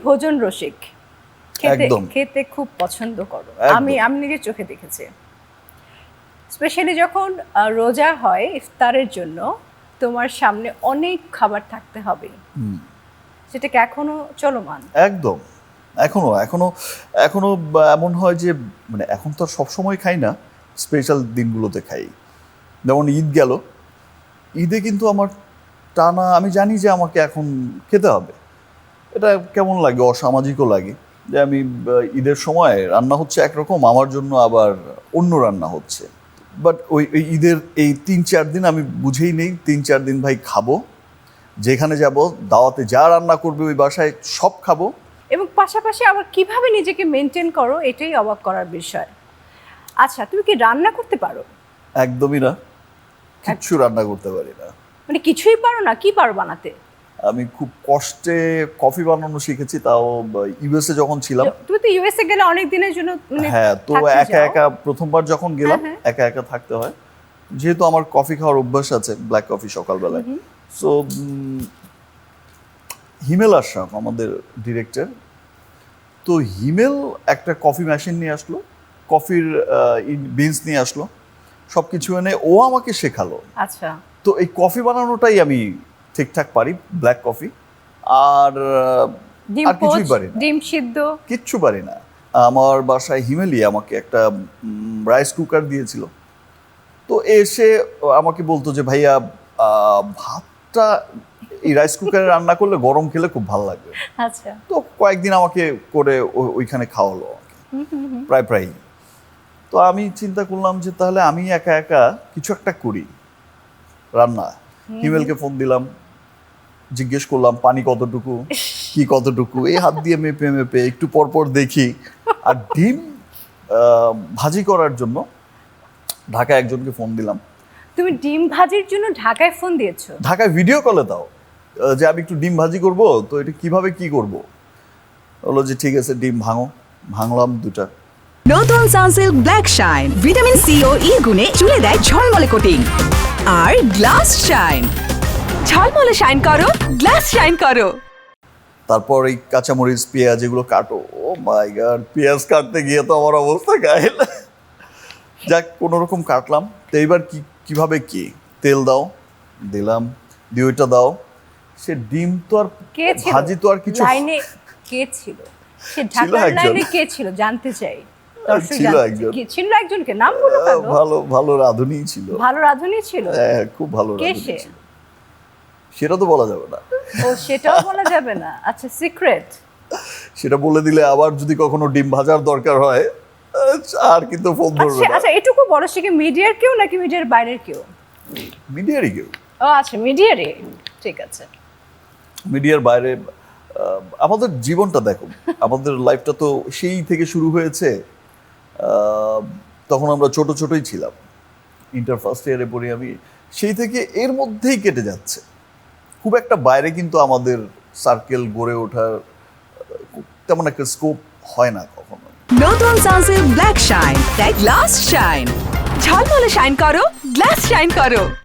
ভোজন রসিক, খেতে একদম। খেতে খুব পছন্দ করো। একদম। আমি নিজের চোখে দেখেছি। স্পেশালি যখন রোজা হয় ইফতারের জন্য তোমার সামনে অনেক খাবার থাকতে হবে, সেটা কি এখনো চলমান? একদম, এখনো এখনো এখনো এমন হয় যে মানে এখন তো আর সবসময় খাই না, স্পেশাল দিনগুলোতে খাই। যেমন ঈদ গেল, ঈদে কিন্তু আমার টানা, আমি জানি যে আমাকে এখন খেতে হবে। এটা কেমন লাগে, অসামাজিকও লাগে যে আমি ঈদের সময় রান্না হচ্ছে একরকম, আমার জন্য আবার অন্য রান্না হচ্ছে। বাট ওই ঈদের এই ৩-৪ দিন আমি বুঝেই নেই, ৩-৪ দিন ভাই খাবো, যেখানে যাব দাওয়াতে যা রান্না করবে ওই বাসায় সব খাবো। এবং পাশাপাশি আবার কিভাবে নিজেকে মেনটেন করো, এটাই অবাক করার বিষয়। আচ্ছা, তুমি কি রান্না করতে পারো? একদমই না, কিচ্ছু রান্না করতে পারি না। মানে কিছুই পারো না? কি পারো বানাতে? আমি খুব কষ্টে কফি বানানো শিখেছি, তাও ইউএসএ যখন ছিলাম। তুমি তো ইউএসএ গেলে অনেক দিনের জন্য মানে হ্যাঁ, তো থাকতে একা যাও। একা প্রথমবার যখন গেলাম হ্যাঁ, একা একা থাকতে হয়, যেহেতু আমার কফি খাওয়ার অভ্যাস আছে, ব্ল্যাক কফি সকালবেলায়। সো হিমেল আশরাফ আমাদের ডিরেক্টর, তো হিমেল একটা কফি মেশিন নিয়ে আসলো, কফির বিনস নিয়ে আসলো, সব কিছু এনে ও আমাকে শেখালো। আচ্ছা, তো এই কফি বানানোটাই আমি ঠিকঠাক পারি, ব্ল্যাক কফি। আর ডিম আর কিছুই পোচ, পারি না, ডিম সিদ্ধ। কিচ্ছু পারি না। আমার বাসায় হিমেলি আমাকে একটা রাইস কুকার দিয়েছিল। তো এসে আমাকে বলতো যে ভাইয়া ভাতটা এই রাইস কুকারে রান্না করলে গরম খেলে খুব ভালো লাগবে। আচ্ছা, তো কয়েকদিন আমাকে করে ওইখানে খাওয়ালো প্রায় প্রায়। তো আমি চিন্তা করলাম যে তাহলে আমি একা একা কিছু একটা করি রান্না। হিমেলকে ফোন দিলাম, জিজ্ঞেস করলাম পানি কতটুকু, কি কতটুকু, এই হাত দিয়ে মেপে মেপে একটু পর পর দেখি। আর ডিম ভাজি করার জন্য ঢাকায় একজনকে ফোন দিলাম। তুমি ডিম ভাজির জন্য ঢাকায় ফোন দিয়েছো? ঢাকায় ভিডিও কলে দাও যে আমি একটু ডিম ভাজি করব, তো এটা কিভাবে কি করব। বললো যে ঠিক আছে ডিম ভাঙো, ভাঙলাম দুটা। নতুন Sunsilk black shine vitamin C ও ই গুণে চুলে দেয় ঝলমলে কোটিং। আর গ্লাস শাইন, ঝলমলে শাইন করো, গ্লাস শাইন করো। তারপর এই কাঁচামরিচ পেঁয়াজ এগুলো কাটো, ও মাই গড, পেঁয়াজ কাটতে গিয়ে তো আমার অবস্থা গায়েল। যাক কোনো রকম কাটলাম। তো এইবার কিভাবে কি, তেল দাও, দিলাম, দিয়ে ওইটা দাও। সে ডিম তো আর কে ছিল ভাজি তো আর কিছু, লাইনে? কে ছিল সে ছিল ঢাকার একজন। লাইনে? কে ছিল জানতে চাই। দর্শক ছিল জানতে চায়। একজন। কে ছিল? একজনকে নাম বলো কেন? ভালো ভালো রাঁধুনি ছিল। ভালো রাঁধুনি ছিল? হ্যাঁ, খুব ভালো কে রাঁধুনি সে? ছিল। সেটা তো বলা যাবে না। ও, সেটাও বলা যাবে না। আচ্ছা, সিক্রেট। সেটা বলে দিলে আবার যদি কখনো ডিম ভাজার দরকার হয় আর কিন্তু ফোন ধরবে আচ্ছা না। আচ্ছা, এটুকু বলো, সে কি মিডিয়ার কেউ নাকি মিডিয়ার বাইরের কেউ? মিডিয়ারই কেউ। ও আচ্ছা, মিডিয়ারে। ঠিক আছে। মিডিয়ার বাইরে আমাদের জীবনটা দেখো, আমাদের লাইফটা তো সেই থেকে শুরু হয়েছে। তখন আমরা ছোট ছোটই ছিলাম, ইন্টার ফার্স্ট ইয়ারে পড়ি আমি, সেই থেকে এর মধ্যেই কেটে যাচ্ছে। খুব একটা বাইরে কিন্তু আমাদের সার্কেল গড়ে ওঠার তেমন একটা স্কোপ হয় না কখনো। নতুন সানসিল্ক ব্ল্যাক শাইন দেয় গ্লাস শাইন, ঝলমলে শাইন করো, গ্লাস শাইন করো।